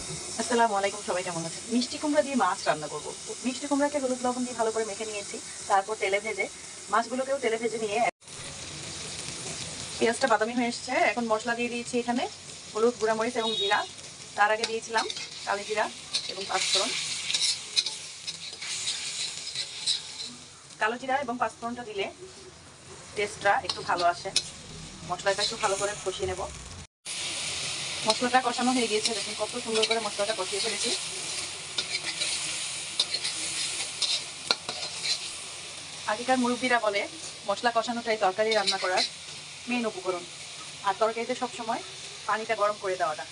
আসসালামু আলাইকুম, সবাই কেমন আছেন? মিষ্টি কুমড়া দিয়ে মাছ রান্না করব। মিষ্টি কুমড়াকে হলুদ লবণ দিয়ে ভালো করে মেখে নিয়েছি। তারপর তেলে ভেজে মাছগুলোকেও তেলে ভেজে নিয়ে পেঁয়াজটা বাদামি হয়ে এসেছে। এখন মশলা দিয়ে দিয়েছি এখানে হলুদ, গুঁড়ামরিচ এবং জিরা। তার আগে দিয়েছিলাম কালি জিরা এবং পাঁচফোড়ন। কালো জিরা এবং পাঁচফোড়নটা দিলে টেস্টটা একটু ভালো আসে। মশলাটা একটু ভালো করে কষিয়ে নেব। মশলাটা কষানো হয়ে গিয়েছে, দেখুন কত সুন্দর করে মশলাটা কষিয়ে ফেলেছি। আগেকার মুরব্বীরা বলে মশলা কষানোটাই তরকারি রান্না করার মেন উপকরণ, আর তরকারিতে সবসময় পানিটা গরম করে দেওয়াটা।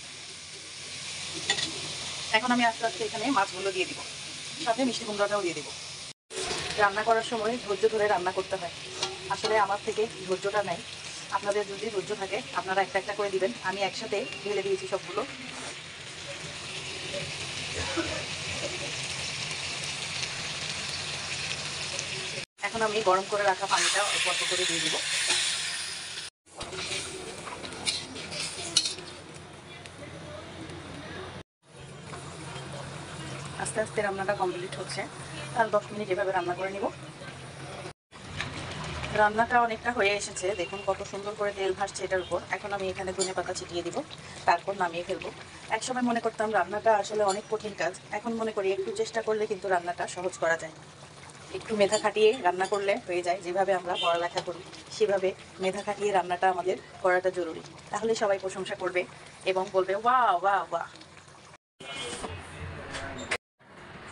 এখন আমি আস্তে আস্তে এখানে মাছগুলো দিয়ে দিব, সাথে মিষ্টি কুমড়াটাও দিয়ে দিব। রান্না করার সময় ধৈর্য ধরে রান্না করতে হয়। আসলে আমার থেকে ধৈর্যটা নাই। আপনাদের যদি ধৈর্য থাকে আপনারা একটা একটা করে দিবেন। আমি একসাথে ঢেলে দিয়েছি সবগুলো। এখন আমি গরম করে রাখা পানিটা অল্প অল্প করে দিয়ে দিব। আস্তে আস্তে রান্নাটা কমপ্লিট হচ্ছে, আর 10 মিনিট এভাবে রান্না করে নিব। রান্নাটা অনেকটা হয়ে এসেছে, দেখুন কত সুন্দর করে তেল ভাসছে এটার উপর। এখন আমি এখানে ধনেপাতা ছিটিয়ে দিব, তারপর নামিয়ে ফেলবো। একসময় মনে করতাম রান্নাটা আসলে অনেক কঠিন কাজ, এখন মনে করি একটু চেষ্টা করলে কিন্তু রান্নাটা সহজ করা যায়। একটু মেধা খাটিয়ে রান্না করলে হয়ে যায়। যেভাবে আমরা পড়ালেখা করি সেভাবে মেধা খাটিয়ে রান্নাটা আমাদের করাটা জরুরি। তাহলে সবাই প্রশংসা করবে এবং বলবে ওয়াও ওয়াও ওয়াও।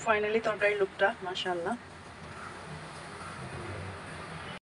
ফাইনালি তরকারির লুকটা মাশাআল্লাহ